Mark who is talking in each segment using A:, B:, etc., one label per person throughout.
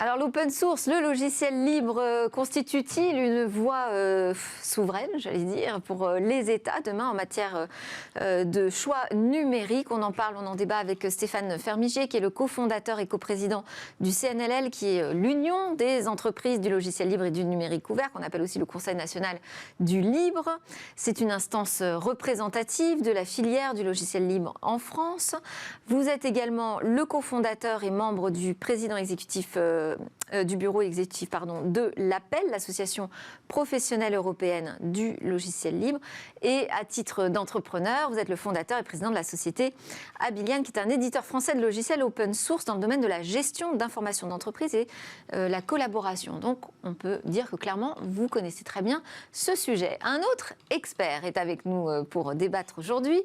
A: Alors l'open source, le logiciel libre, constitue-t-il une voie souveraine, j'allais dire, pour les États demain en matière de choix numériques? On en parle, on en débat avec Stéphane Fermigier, qui est le cofondateur et coprésident du CNLL, qui est l'Union des entreprises du logiciel libre et du numérique ouvert, qu'on appelle aussi le Conseil national du libre. C'est une instance représentative de la filière du logiciel libre en France. Vous êtes également le cofondateur et membre du président exécutif du bureau exécutif de l'APEL, l'association professionnelle européenne du logiciel libre. Et à titre d'entrepreneur, vous êtes le fondateur et président de la société Abilian, qui est un éditeur français de logiciels open source dans le domaine de la gestion d'informations d'entreprise et la collaboration. Donc on peut dire que clairement, vous connaissez très bien ce sujet. Un autre expert est avec nous pour débattre aujourd'hui.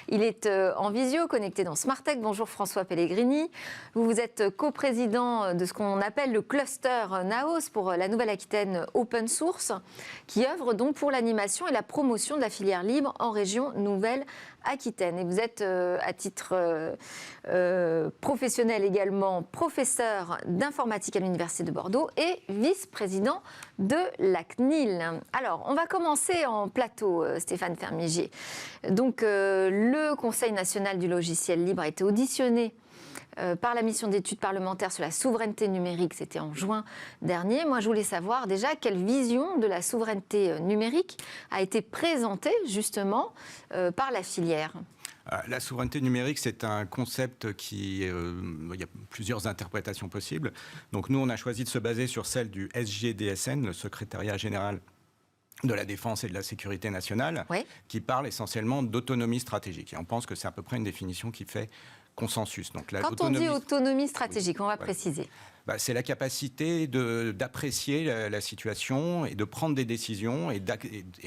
A: Il est en visio, connecté dans Smartech. Bonjour François Pellegrini. Vous êtes coprésident de ce qu'on appelle le cluster Naos pour la Nouvelle-Aquitaine Open Source, qui œuvre donc pour l'animation et la promotion de la filière libre en région Nouvelle-Aquitaine. Et vous êtes, à titre professionnel également, professeur d'informatique à l'Université de Bordeaux et vice-président de la CNIL. Alors, on va commencer en plateau, Stéphane Fermigier. Donc, le Conseil national du logiciel libre a été auditionné par la mission d'études parlementaires sur la souveraineté numérique, c'était en juin dernier. Moi, je voulais savoir déjà quelle vision de la souveraineté numérique a été présentée justement par la filière.
B: La souveraineté numérique, c'est un concept qui... il y a plusieurs interprétations possibles. Donc nous, on a choisi de se baser sur celle du SGDSN, le secrétariat général de la défense et de la sécurité nationale, oui, qui parle essentiellement d'autonomie stratégique. Et on pense que c'est à peu près une définition qui fait consensus. Donc,
A: quand on dit autonomie stratégique, oui, on va préciser.
B: C'est la capacité d'apprécier la situation et de prendre des décisions et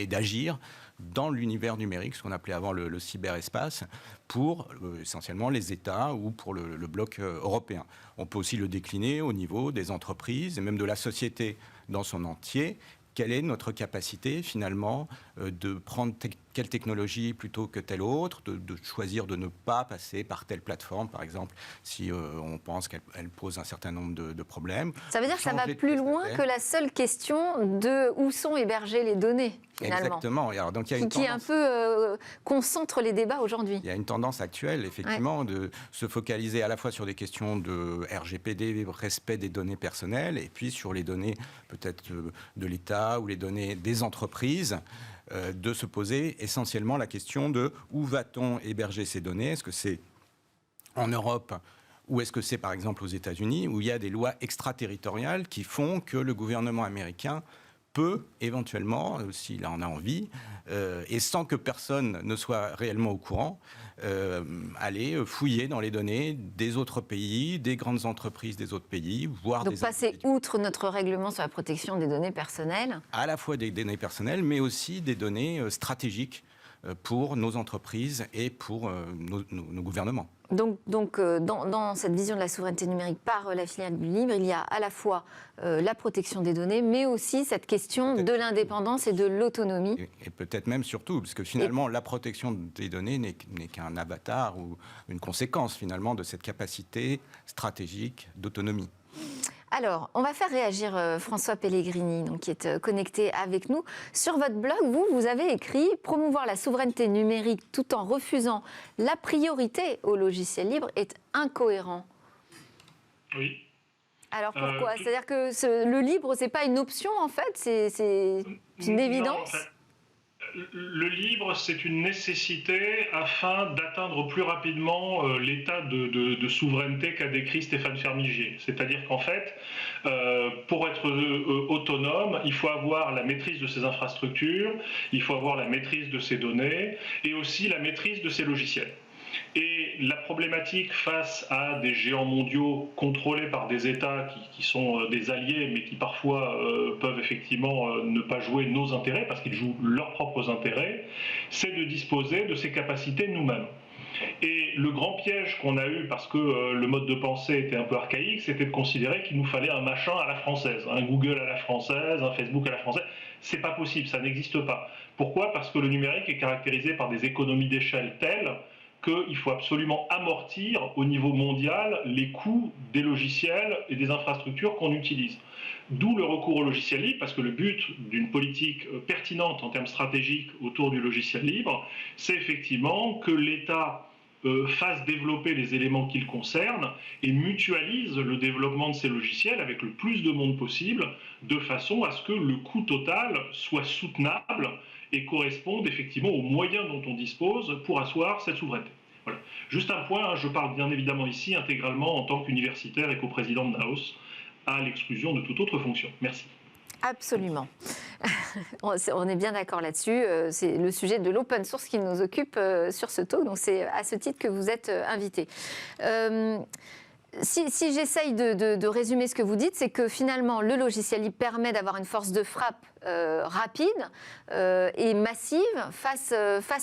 B: d'agir dans l'univers numérique, ce qu'on appelait avant le cyberespace, pour essentiellement les États ou pour le bloc européen. On peut aussi le décliner au niveau des entreprises et même de la société dans son entier. Quelle est notre capacité, finalement, de prendre quelle technologie plutôt que telle autre, de choisir de ne pas passer par telle plateforme, par exemple, si on pense qu'elle pose un certain nombre de problèmes.
A: Ça veut dire que ça va plus loin que la seule question de où sont hébergées les données, finalement.
B: Exactement. Alors, donc, il y a une
A: qui est un peu concentre les débats aujourd'hui.
B: Il y a une tendance actuelle, effectivement, ouais, de se focaliser à la fois sur des questions de RGPD, respect des données personnelles, et puis sur les données peut-être de l'État ou les données des entreprises, de se poser essentiellement la question de où va-t-on héberger ces données? Est-ce que c'est en Europe ou est-ce que c'est par exemple aux États-Unis, où il y a des lois extraterritoriales qui font que le gouvernement américain peut éventuellement, s'il en a envie, et sans que personne ne soit réellement au courant, aller fouiller dans les données des autres pays, des grandes entreprises des autres pays, voire
A: donc passer outre notre règlement sur la protection des données personnelles.
B: À la fois des données personnelles, mais aussi des données stratégiques pour nos entreprises et pour nos gouvernements.
A: Donc dans cette vision de la souveraineté numérique par la filière du libre, il y a à la fois la protection des données, mais aussi cette question de l'indépendance et de l'autonomie.
B: Et peut-être même surtout, parce que finalement, la protection des données n'est qu'un avatar ou une conséquence finalement de cette capacité stratégique d'autonomie.
A: Alors, on va faire réagir François Pellegrini, donc, qui est connecté avec nous. Sur votre blog, vous avez écrit « Promouvoir la souveraineté numérique tout en refusant la priorité au logiciel libre est incohérent ».
C: Oui.
A: Alors pourquoi? C'est-à-dire que le libre, c'est pas une option en fait, c'est une évidence?
C: Non, en fait, le libre, c'est une nécessité afin d'atteindre plus rapidement l'état de souveraineté qu'a décrit Stéphane Fermigier. C'est-à-dire qu'en fait, pour être autonome, il faut avoir la maîtrise de ses infrastructures, il faut avoir la maîtrise de ses données et aussi la maîtrise de ses logiciels. Et la problématique face à des géants mondiaux contrôlés par des États qui sont des alliés, mais qui parfois peuvent effectivement ne pas jouer nos intérêts, parce qu'ils jouent leurs propres intérêts, c'est de disposer de ces capacités nous-mêmes. Et le grand piège qu'on a eu, parce que le mode de pensée était un peu archaïque, c'était de considérer qu'il nous fallait un machin à la française, un Google à la française, un Facebook à la française. C'est pas possible, ça n'existe pas. Pourquoi? Parce que le numérique est caractérisé par des économies d'échelle telles qu'il faut absolument amortir au niveau mondial les coûts des logiciels et des infrastructures qu'on utilise. D'où le recours au logiciel libre, parce que le but d'une politique pertinente en termes stratégiques autour du logiciel libre, c'est effectivement que l'État fasse développer les éléments qui le concernent et mutualise le développement de ces logiciels avec le plus de monde possible, de façon à ce que le coût total soit soutenable et corresponde effectivement aux moyens dont on dispose pour asseoir cette souveraineté. Voilà. Juste un point, je parle bien évidemment ici intégralement en tant qu'universitaire et coprésident de NAOS, à l'exclusion de toute autre fonction. Merci.
A: Absolument. On est bien d'accord là-dessus. C'est le sujet de l'open source qui nous occupe sur ce talk, donc c'est à ce titre que vous êtes invité. Si j'essaye de résumer ce que vous dites, c'est que finalement le logiciel libre permet d'avoir une force de frappe rapide et massive face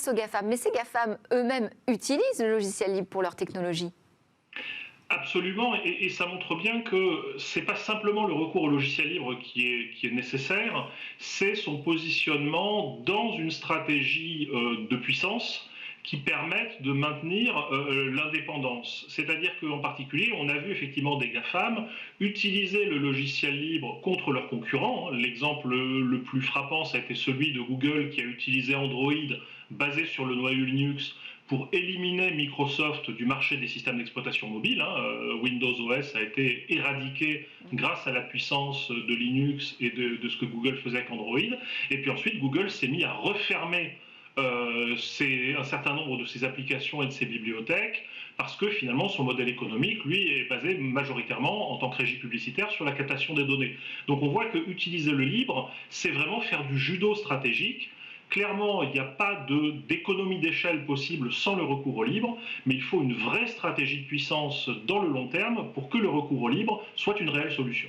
A: aux GAFAM. Mais ces GAFAM eux-mêmes utilisent le logiciel libre pour leur technologie.
C: Absolument, et ça montre bien que ce n'est pas simplement le recours au logiciel libre qui est nécessaire, c'est son positionnement dans une stratégie de puissance qui permettent de maintenir l'indépendance. C'est-à-dire qu'en particulier, on a vu effectivement des GAFAM utiliser le logiciel libre contre leurs concurrents. L'exemple le plus frappant, ça a été celui de Google qui a utilisé Android basé sur le noyau Linux pour éliminer Microsoft du marché des systèmes d'exploitation mobile. Windows OS a été éradiqué grâce à la puissance de Linux et de ce que Google faisait avec Android. Et puis ensuite, Google s'est mis à refermer un certain nombre de ses applications et de ses bibliothèques, parce que finalement son modèle économique, lui, est basé majoritairement en tant que régie publicitaire sur la captation des données. Donc on voit que utiliser le libre, c'est vraiment faire du judo stratégique. Clairement, il n'y a pas d'économie d'échelle possible sans le recours au libre, mais il faut une vraie stratégie de puissance dans le long terme pour que le recours au libre soit une réelle solution.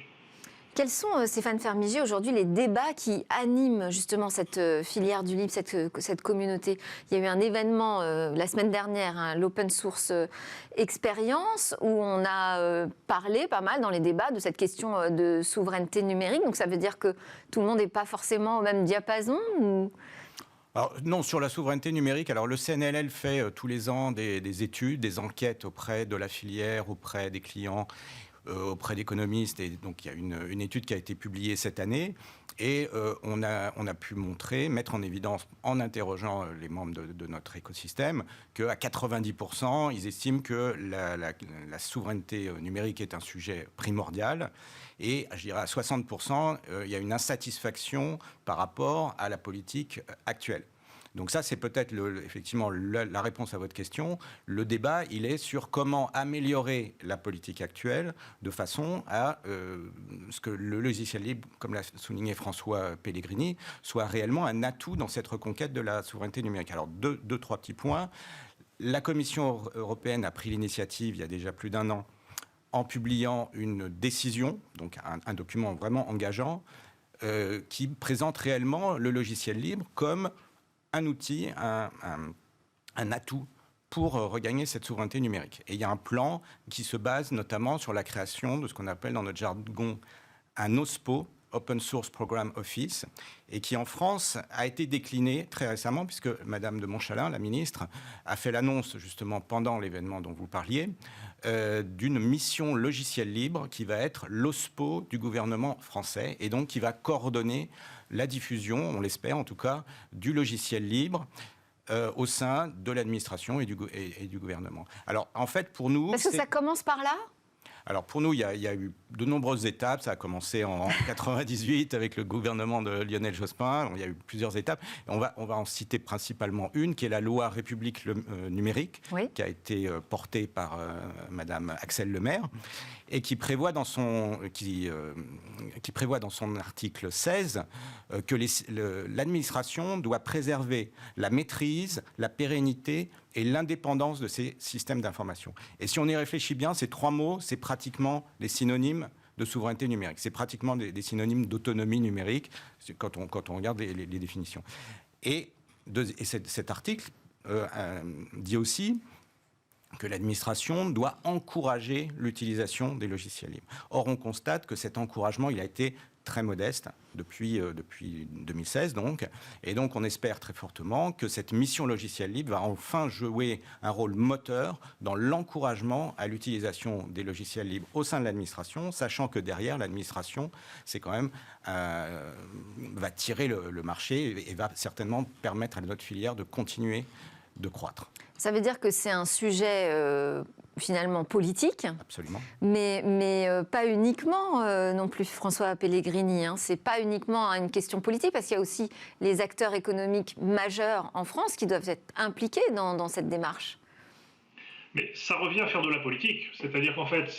A: Quels sont, Stéphane Fermigier, aujourd'hui les débats qui animent justement cette filière du libre, cette communauté? Il y a eu un événement la semaine dernière, l'Open Source Experience, où on a parlé pas mal dans les débats de cette question de souveraineté numérique. Donc ça veut dire que tout le monde n'est pas forcément au même diapason ou...
B: Alors, non, sur la souveraineté numérique, alors le CNLL fait tous les ans des études, des enquêtes auprès de la filière, auprès des clients, auprès d'économistes. Et donc, il y a une étude qui a été publiée cette année. Et on a pu mettre en évidence, en interrogeant les membres de notre écosystème, qu'à 90%, ils estiment que la souveraineté numérique est un sujet primordial. Et je dirais à 60%, il y a une insatisfaction par rapport à la politique actuelle. Donc ça, c'est peut-être effectivement la réponse à votre question. Le débat, il est sur comment améliorer la politique actuelle de façon à ce que le logiciel libre, comme l'a souligné François Pellegrini, soit réellement un atout dans cette reconquête de la souveraineté numérique. Alors, trois petits points. La Commission européenne a pris l'initiative, il y a déjà plus d'1 an, en publiant une décision, donc un document vraiment engageant, qui présente réellement le logiciel libre comme un outil, un atout pour regagner cette souveraineté numérique. Et il y a un plan qui se base notamment sur la création de ce qu'on appelle dans notre jargon un OSPO, Open Source Program Office, et qui en France a été décliné très récemment, puisque Madame de Montchalin, la ministre, a fait l'annonce justement pendant l'événement dont vous parliez, d'une mission logiciel libre qui va être l'OSPO du gouvernement français, et donc qui va coordonner la diffusion, on l'espère en tout cas, du logiciel libre au sein de l'administration et du gouvernement. Alors en fait pour nous...
A: Parce que ça commence par là ?
B: Alors pour nous, il y a eu de nombreuses étapes. Ça a commencé en 98 avec le gouvernement de Lionel Jospin. Il y a eu plusieurs étapes. On va en citer principalement une, qui est la loi République numérique, oui, qui a été portée par Madame Axelle Lemaire et qui prévoit dans son article 16 que l'administration doit préserver la maîtrise, la pérennité et l'indépendance de ces systèmes d'information. Et si on y réfléchit bien, ces trois mots, c'est pratiquement les synonymes de souveraineté numérique. C'est pratiquement des synonymes d'autonomie numérique quand on regarde les définitions. Et cet article dit aussi que l'administration doit encourager l'utilisation des logiciels libres. Or, on constate que cet encouragement, il a été très modeste depuis 2016 donc. Et donc on espère très fortement que cette mission logiciel libre va enfin jouer un rôle moteur dans l'encouragement à l'utilisation des logiciels libres au sein de l'administration, sachant que derrière l'administration, c'est quand même va tirer le marché et va certainement permettre à notre filière de continuer de croître.
A: Ça veut dire que c'est un sujet finalement politique.
B: Absolument.
A: Mais pas uniquement non plus, François Pellegrini. C'est pas uniquement une question politique, parce qu'il y a aussi les acteurs économiques majeurs en France qui doivent être impliqués dans cette démarche.
C: Mais ça revient à faire de la politique. C'est-à-dire qu'en fait,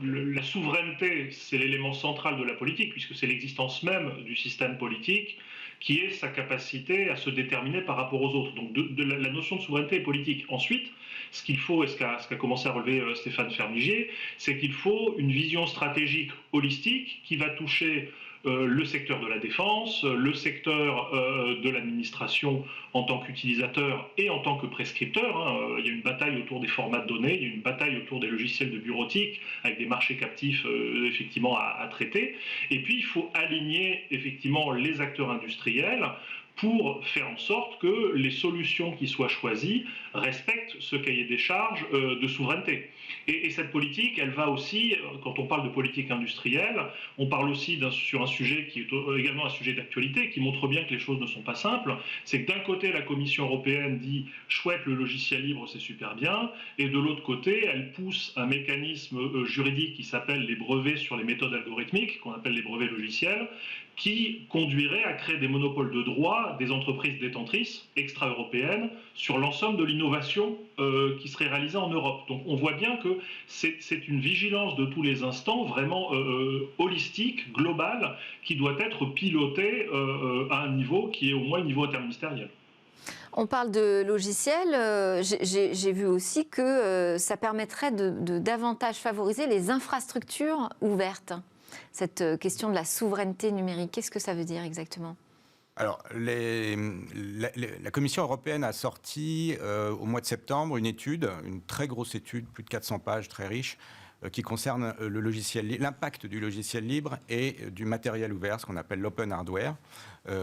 C: la souveraineté, c'est l'élément central de la politique, puisque c'est l'existence même du système politique qui est sa capacité à se déterminer par rapport aux autres. Donc la notion de souveraineté est politique. Ensuite, ce qu'il faut, et ce qu'a commencé à relever Stéphane Fermigier, c'est qu'il faut une vision stratégique holistique qui va toucher le secteur de la défense, le secteur de l'administration en tant qu'utilisateur et en tant que prescripteur. Il y a une bataille autour des formats de données, il y a une bataille autour des logiciels de bureautique avec des marchés captifs effectivement à traiter. Et puis il faut aligner effectivement les acteurs industriels pour faire en sorte que les solutions qui soient choisies respectent ce cahier des charges de souveraineté. Et cette politique, elle va aussi, quand on parle de politique industrielle, on parle aussi sur un sujet qui est également un sujet d'actualité, qui montre bien que les choses ne sont pas simples. C'est que d'un côté, la Commission européenne dit « chouette, le logiciel libre, c'est super bien », et de l'autre côté, elle pousse un mécanisme juridique qui s'appelle les brevets sur les méthodes algorithmiques, qu'on appelle les brevets logiciels, qui conduirait à créer des monopoles de droit des entreprises détentrices extra-européennes sur l'ensemble de l'innovation qui serait réalisée en Europe. Donc on voit bien que c'est une vigilance de tous les instants vraiment holistique, globale, qui doit être pilotée à un niveau qui est au moins un niveau interministériel.
A: On parle de logiciels. J'ai vu aussi que ça permettrait de davantage favoriser les infrastructures ouvertes. Cette question de la souveraineté numérique, qu'est-ce que ça veut dire exactement ?
B: Alors, la Commission européenne a sorti au mois de septembre une étude, une très grosse étude, plus de 400 pages, très riche, qui concerne l'impact du logiciel libre et du matériel ouvert, ce qu'on appelle l'open hardware,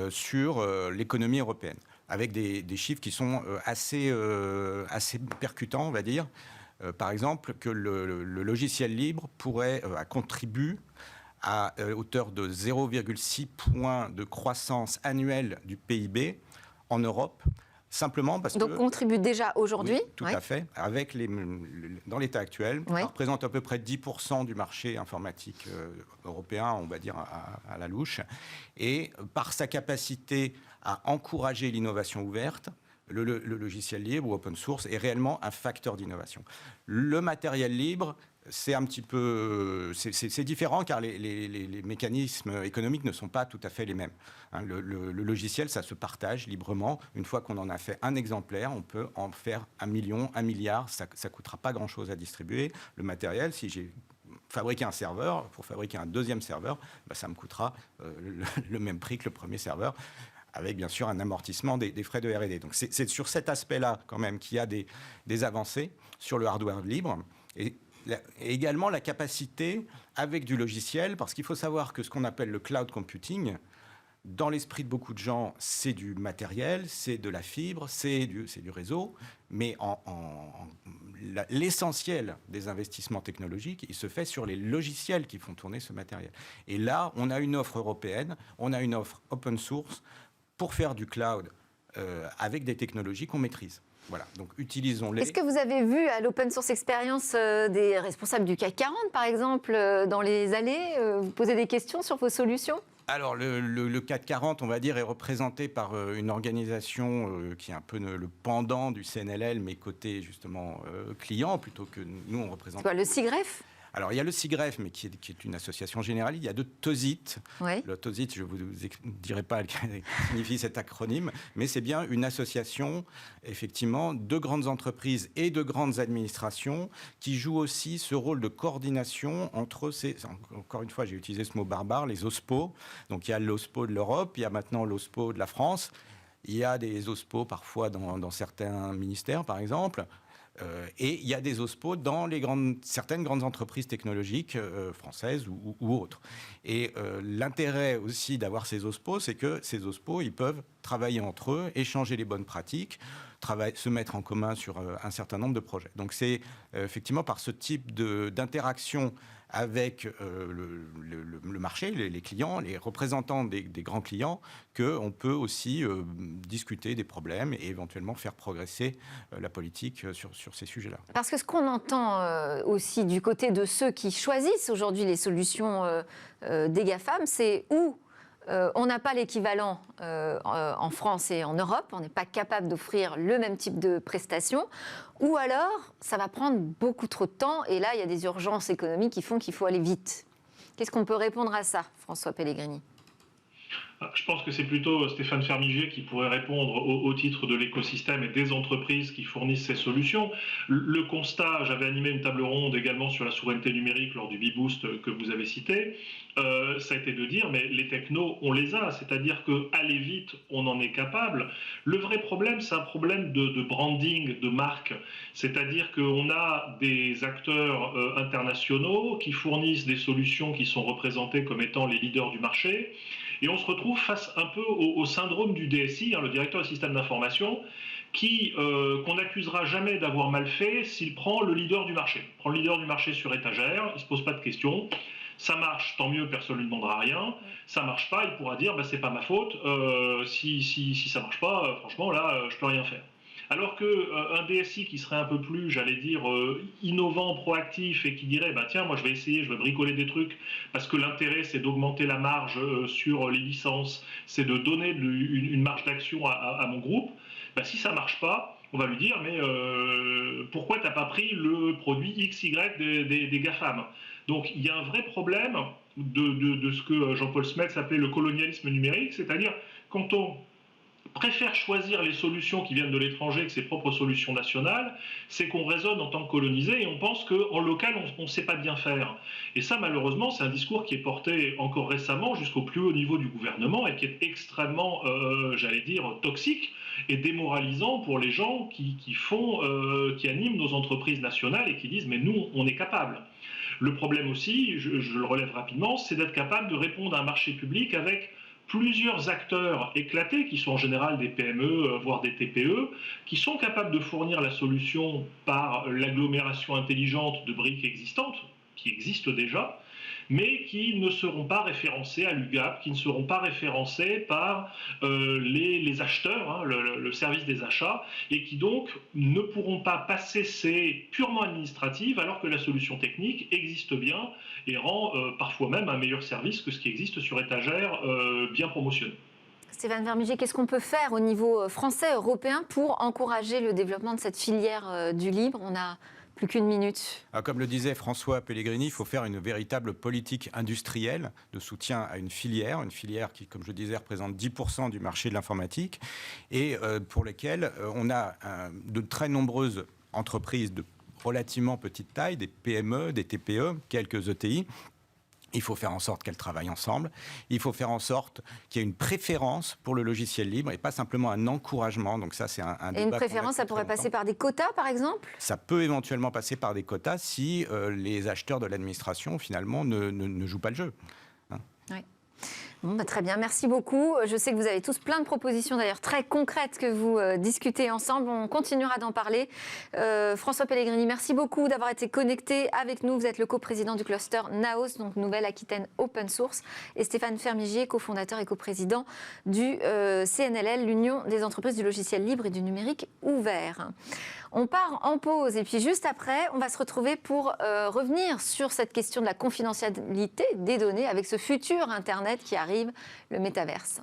B: sur l'économie européenne, avec des chiffres qui sont assez percutants, on va dire. Par exemple, que le logiciel libre pourrait contribuer à hauteur de 0,6 points de croissance annuelle du PIB en Europe, simplement parce
A: Donc contribue déjà aujourd'hui.
B: Oui, tout à fait. Dans l'état actuel, ça représente à peu près 10% du marché informatique européen, on va dire à la louche. Et par sa capacité à encourager l'innovation ouverte, le logiciel libre ou open source est réellement un facteur d'innovation. Le matériel libre, c'est un petit peu, c'est différent car les mécanismes économiques ne sont pas tout à fait les mêmes. Le logiciel, ça se partage librement. Une fois qu'on en a fait un exemplaire, on peut en faire 1 million, 1 milliard. Ça ne coûtera pas grand-chose à distribuer. Le matériel, si j'ai fabriqué un serveur, pour fabriquer un deuxième serveur, ça me coûtera le même prix que le premier serveur, avec bien sûr un amortissement des frais de R&D. Donc c'est sur cet aspect-là quand même qu'il y a des avancées sur le hardware libre. Et également la capacité avec du logiciel, parce qu'il faut savoir que ce qu'on appelle le cloud computing, dans l'esprit de beaucoup de gens, c'est du matériel, c'est de la fibre, c'est du réseau, mais l'essentiel des investissements technologiques, il se fait sur les logiciels qui font tourner ce matériel. Et là, on a une offre européenne, on a une offre open source pour faire du cloud avec des technologies qu'on maîtrise. Voilà, donc utilisons-les.
A: Est-ce que vous avez vu à l'Open Source Experience des responsables du CAC 40, par exemple, dans les allées, vous poser des questions sur vos solutions ?
B: Alors, le CAC 40, on va dire, est représenté par une organisation qui est un peu le pendant du CNLL, mais côté, justement, client, plutôt que nous, on représente...
A: Quoi, le SIGREF ?
B: Alors, il y a le SIGREF, mais qui est une association générale. Il y a de TOSIT.
A: Oui.
B: Le TOSIT, je ne vous dirai pas ce que signifie cet acronyme, mais c'est bien une association, effectivement, de grandes entreprises et de grandes administrations qui joue aussi ce rôle de coordination entre encore une fois, j'ai utilisé ce mot barbare, les OSPO. Donc, il y a l'OSPO de l'Europe, il y a maintenant l'OSPO de la France. Il y a des OSPO parfois dans certains ministères, par exemple. Et il y a des OSPO dans certaines grandes entreprises technologiques françaises ou autres. Et l'intérêt aussi d'avoir ces OSPO, c'est que ces OSPO, ils peuvent travailler entre eux, échanger les bonnes pratiques, se mettre en commun sur un certain nombre de projets. Donc c'est effectivement par ce type d'interaction avec le marché, les clients, les représentants des grands clients, qu'on peut aussi discuter des problèmes et éventuellement faire progresser la politique sur ces sujets-là.
A: Parce que ce qu'on entend aussi du côté de ceux qui choisissent aujourd'hui les solutions des GAFAM, c'est où on n'a pas l'équivalent en France et en Europe, on n'est pas capable d'offrir le même type de prestations, ou alors ça va prendre beaucoup trop de temps, et là il y a des urgences économiques qui font qu'il faut aller vite. Qu'est-ce qu'on peut répondre à ça, François Pellegrini ?
C: Je pense que c'est plutôt Stéphane Fermigier qui pourrait répondre au titre de l'écosystème et des entreprises qui fournissent ces solutions. Le constat, j'avais animé une table ronde également sur la souveraineté numérique lors du B-Boost que vous avez cité, ça a été de dire, mais les technos, on les a, c'est-à-dire qu'aller vite, on en est capable. Le vrai problème, c'est un problème de branding, de marque, c'est-à-dire qu'on a des acteurs internationaux qui fournissent des solutions qui sont représentées comme étant les leaders du marché, et on se retrouve face un peu au syndrome du DSI, le directeur du système d'information, qu'on n'accusera jamais d'avoir mal fait s'il prend le leader du marché. Il prend le leader du marché sur étagère, il ne se pose pas de questions. Ça marche, tant mieux, personne ne lui demandera rien. Ça marche pas, il pourra dire c'est pas ma faute. Si ça marche pas, franchement là, je peux rien faire. Alors qu'un DSI qui serait un peu plus, j'allais dire, innovant, proactif et qui dirait tiens, moi je vais essayer, je vais bricoler des trucs parce que l'intérêt c'est d'augmenter la marge sur les licences, c'est de donner une marge d'action à mon groupe, si ça marche pas, on va lui dire mais pourquoi t'as pas pris le produit XY des GAFAM ? Donc il y a un vrai problème de ce que Jean-Paul Smets appelait le colonialisme numérique, c'est-à-dire quand on préfère choisir les solutions qui viennent de l'étranger que ses propres solutions nationales, c'est qu'on raisonne en tant que colonisé et on pense qu'en local, on ne sait pas bien faire. Et ça, malheureusement, c'est un discours qui est porté encore récemment jusqu'au plus haut niveau du gouvernement et qui est extrêmement, j'allais dire, toxique et démoralisant pour les gens qui animent nos entreprises nationales et qui disent « mais nous, on est capables ». Le problème aussi, je le relève rapidement, c'est d'être capable de répondre à un marché public avec plusieurs acteurs éclatés, qui sont en général des PME, voire des TPE, qui sont capables de fournir la solution par l'agglomération intelligente de briques existantes, qui existent déjà, mais qui ne seront pas référencés à l'UGAP, qui ne seront pas référencés par les acheteurs, le service des achats, et qui donc ne pourront pas passer ces purement administratives, alors que la solution technique existe bien et rend parfois même un meilleur service que ce qui existe sur étagère bien promotionné.
A: Stéphane Fermigier, qu'est-ce qu'on peut faire au niveau français, européen, pour encourager le développement de cette filière du libre ? On a plus qu'une minute.
B: Alors, comme le disait François Pellegrini, il faut faire une véritable politique industrielle de soutien à une filière qui, comme je disais, représente 10% du marché de l'informatique et pour lesquelles on a de très nombreuses entreprises de relativement petite taille, des PME, des TPE, quelques ETI. Il faut faire en sorte qu'elles travaillent ensemble. Il faut faire en sorte qu'il y ait une préférence pour le logiciel libre et pas simplement un encouragement. Donc ça, c'est un débat.
A: Et une préférence, ça pourrait passer par des quotas, par exemple ?
B: Ça peut éventuellement passer par des quotas si les acheteurs de l'administration, finalement, ne jouent pas le jeu.
A: Oui. Bon, très bien, merci beaucoup. Je sais que vous avez tous plein de propositions d'ailleurs très concrètes que vous discutez ensemble. On continuera d'en parler. François Pellegrini, merci beaucoup d'avoir été connecté avec nous. Vous êtes le coprésident du cluster Naos, donc Nouvelle-Aquitaine Open Source. Et Stéphane Fermigier, cofondateur et coprésident du CNLL, l'Union des entreprises du logiciel libre et du numérique ouvert. On part en pause et puis juste après, on va se retrouver pour revenir sur cette question de la confidentialité des données avec ce futur Internet qui arrive, le métaverse.